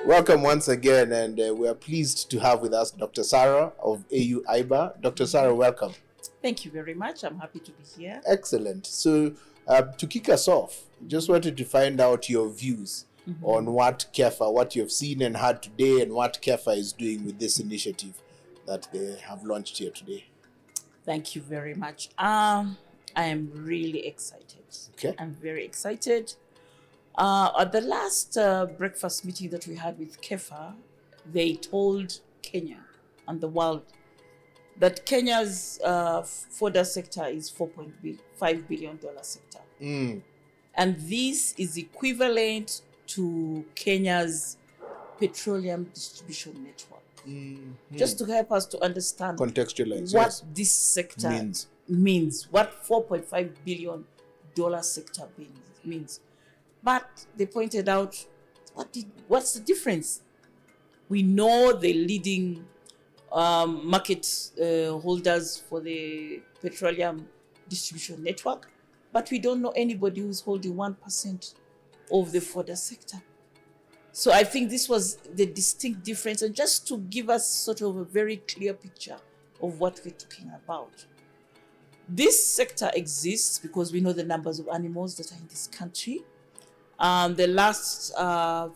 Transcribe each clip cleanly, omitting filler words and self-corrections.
Welcome once again, and we are pleased to have with us Dr. Sarah of AU-IBAR. Dr. Sarah, welcome. Thank you very much. I'm happy to be here. Excellent. So, to kick us off, just wanted to find out your views on what KEFFA, what you've seen and heard today, and what KEFFA is doing with this initiative that they have launched here today. Thank you very much. I am really excited. Okay. I'm very excited. At the last breakfast meeting that we had with KEFFA, they told Kenya and the world that Kenya's fodder sector is $4.5 billion sector. And this is equivalent to Kenya's petroleum distribution network. Just to help us to understand Contextualize what this sector means, what $4.5 billion sector means. But they pointed out, what's the difference? We know the leading market holders for the petroleum distribution network, but we don't know anybody who's holding 1% of the fodder sector. So I think this was the distinct difference, and just to give us sort of a very clear picture of what we're talking about. This sector exists because we know the numbers of animals that are in this country. The last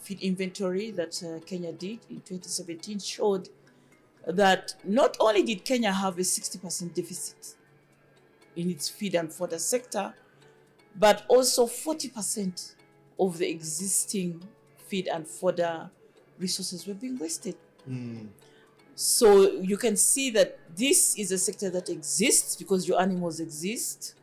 feed inventory that Kenya did in 2017 showed that not only did Kenya have a 60% deficit in its feed and fodder sector, but also 40% of the existing feed and fodder resources were being wasted. So you can see that this is a sector that exists because your animals exist.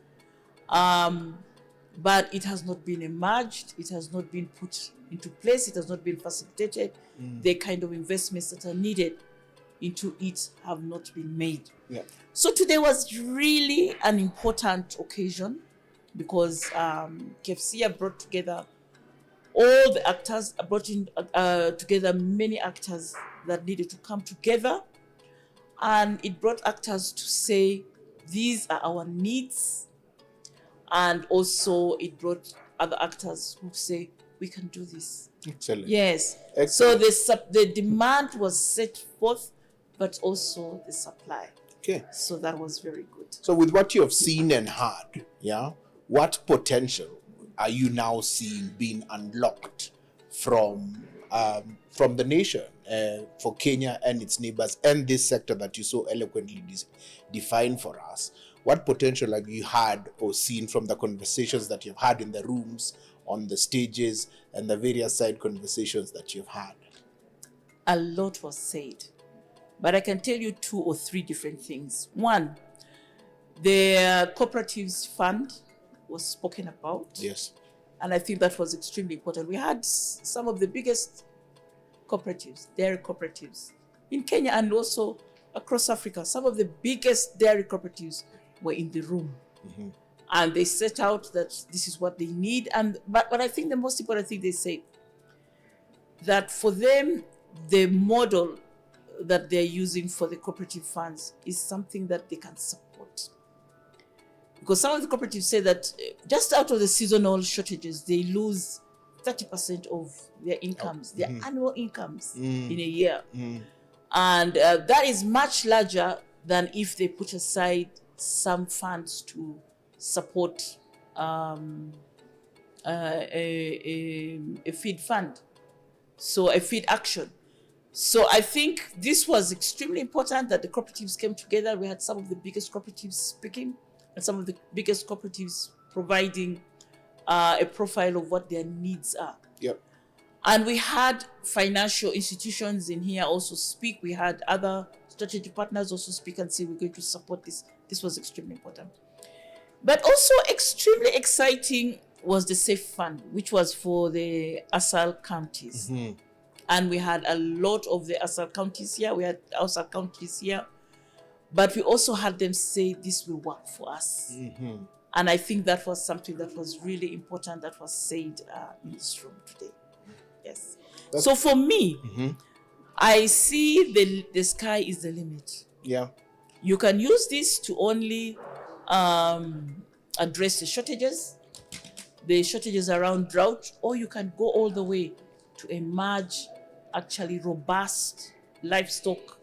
But it has not been emerged, it has not been put into place, it has not been facilitated. The kind of investments that are needed into it have not been made. So today was really an important occasion because KEFFCIA brought together all the actors, brought in together many actors that needed to come together, and it brought actors to say, these are our needs. And also it brought other actors who say, we can do this. Excellent. Yes. Excellent. So the demand was set forth, but also the supply. Okay. So that was very good. So with what you have seen and heard, what potential are you now seeing being unlocked from the nation for Kenya and its neighbors and this sector that you so eloquently defined for us? What potential have you had or seen from the conversations that you've had in the rooms, on the stages, and the various side conversations that you've had? A lot was said, but I can tell you 2 or 3 different things. One, the Cooperatives Fund was spoken about. Yes. And I think that was extremely important. We had some of the biggest cooperatives, dairy cooperatives, in Kenya and also across Africa. Some of the biggest dairy cooperatives were in the room. And they set out that this is what they need. But I think the most important thing they said, that for them, the model that they're using for the cooperative funds is something that they can support. Because some of the cooperatives say that just out of the seasonal shortages, they lose 30% of their incomes, their annual incomes in a year. And that is much larger than if they put aside some funds to support a feed fund, so a feed action. So I think this was extremely important that the cooperatives came together. We had some of the biggest cooperatives speaking and some of the biggest cooperatives providing a profile of what their needs are. And we had financial institutions in here also speak. We had other strategic partners also speak and say, we're going to support this. This was extremely important. But also extremely exciting was the SAFE Fund, which was for the ASAL counties. And we had a lot of the ASAL counties here. We had ASAL counties here. But we also had them say, this will work for us. And I think that was something that was really important that was said in this room today. Yes. So for me, I see the sky is the limit. You can use this to only address the shortages around drought, or you can go all the way to emerge actually robust livestock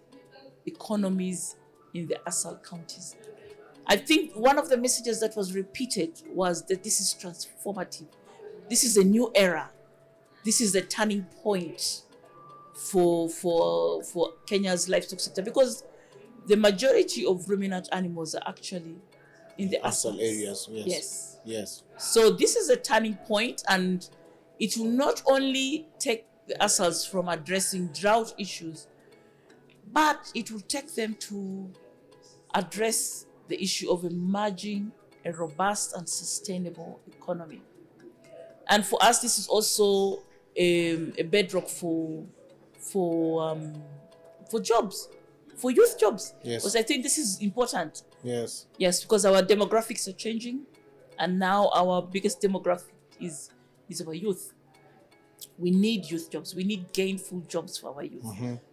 economies in the ASAL counties. I think one of the messages that was repeated was that this is transformative. This is a new era. This is a turning point for Kenya's livestock sector, because the majority of ruminant animals are actually in the ASAL ASALs. areas. Yes. Yes. So this is a turning point, and it will not only take the ASALs from addressing drought issues, but it will take them to address the issue of emerging a robust and sustainable economy. And for us, this is also a bedrock for jobs, for youth jobs. Yes. Because I think this is important. Yes. Yes, because our demographics are changing, and now our biggest demographic is our youth. We need youth jobs. We need gainful jobs for our youth.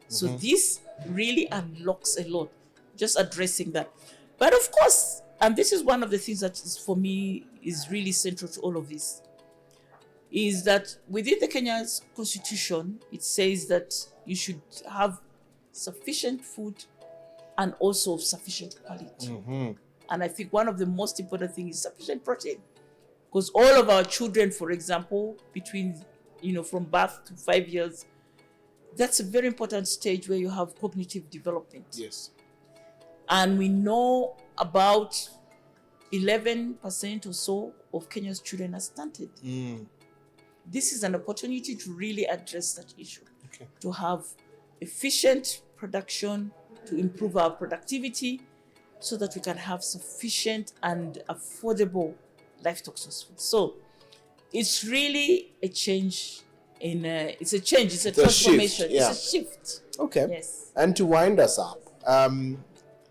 So this really unlocks a lot, just addressing that. But of course, and this is one of the things that is, for me, is really central to all of this, is that within the Kenya's constitution, it says that you should have sufficient food and also of sufficient quality. And I think one of the most important things is sufficient protein, because all of our children, for example, between from birth to 5 years, that's a very important stage where you have cognitive development. Yes. And we know about 11% or so of Kenya's children are stunted. This is an opportunity to really address that issue, to have efficient production, to improve our productivity, so that we can have sufficient and affordable livestock source food. So it's really a change it's a transformation. Yeah. It's a shift. Okay. Yes. And to wind us up,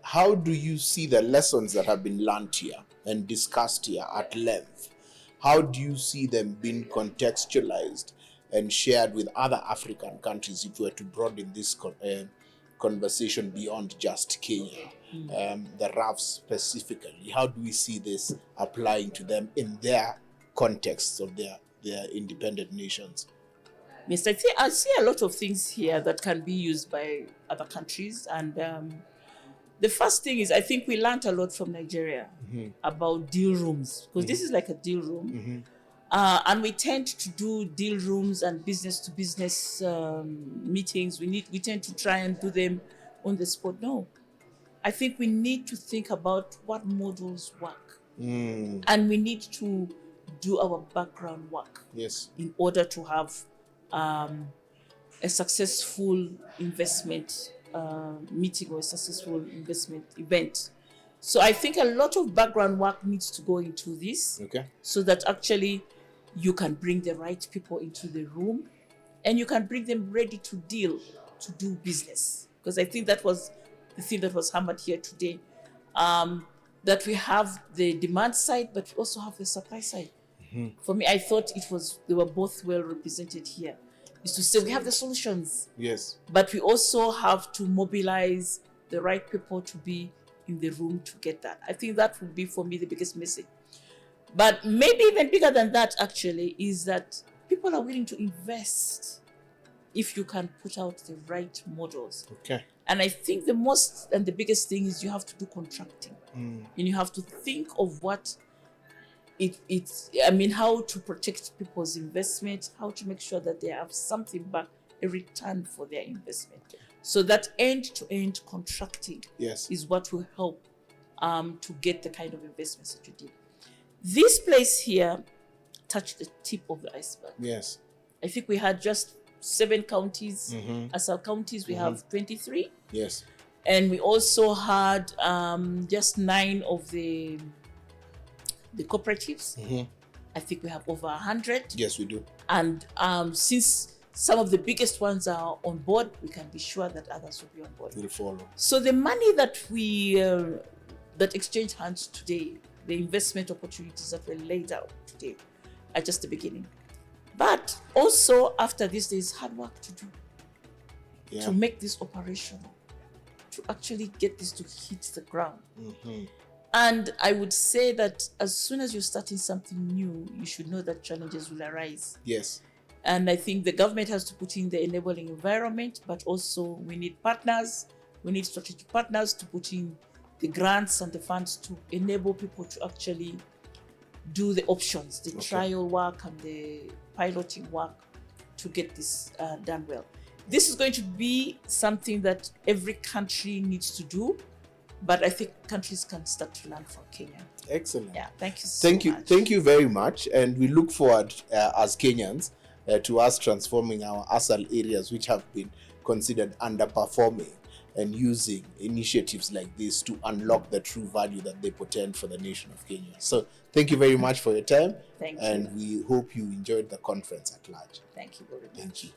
how do you see the lessons that have been learned here and discussed here at length? How do you see them being contextualized and shared with other African countries, if we were to broaden this conversation beyond just Kenya, the RAF specifically? How do we see this applying to them in their contexts of their independent nations? Yes, I see a lot of things here that can be used by other countries. And the first thing is, I think we learned a lot from Nigeria about deal rooms, because this is like a deal room. And we tend to do deal rooms and business to business meetings. We tend to try and do them on the spot. No, I think we need to think about what models work. And we need to do our background work. Yes. In order to have a successful investment meeting or a successful investment event. So I think a lot of background work needs to go into this, so that actually you can bring the right people into the room, and you can bring them ready to deal, to do business. Because I think that was the thing that was hammered here today, that we have the demand side, but we also have the supply side. For me, I thought they were both well represented here. Is to say we have the solutions. Yes. But we also have to mobilize the right people to be in the room to get that. I think that would be, for me, the biggest message. But maybe even bigger than that, actually, is that people are willing to invest if you can put out the right models. And I think the most and the biggest thing is you have to do contracting. And you have to think of what how to protect people's investment, how to make sure that they have something back, a return for their investment. So that end-to-end contracting is what will help to get the kind of investments that you did. This place here touched the tip of the iceberg. Yes. I think we had just 7 counties. ASAL counties, we have 23. Yes. And we also had just 9 of the cooperatives. I think we have over 100. Yes, we do. And since some of the biggest ones are on board, we can be sure that others will be on board. We'll follow. So the money that we that exchanged hands today, the investment opportunities that were laid out today, are just the beginning. But also after this, there is hard work to do to make this operational, to actually get this to hit the ground. And I would say that as soon as you're starting something new, you should know that challenges will arise. Yes. And I think the government has to put in the enabling environment, but also we need partners. We need strategic partners to put in the grants and the funds to enable people to actually do the options, the trial work and the piloting work to get this done well. This is going to be something that every country needs to do, but I think countries can start to learn from Kenya. Excellent. Yeah, thank you so much. Thank you very much. And we look forward as Kenyans to us transforming our ASAL areas, which have been considered underperforming, and using initiatives like this to unlock the true value that they portend for the nation of Kenya. So thank you very much for your time. Thank you. And we hope you enjoyed the conference at large. Thank you very much. Thank you.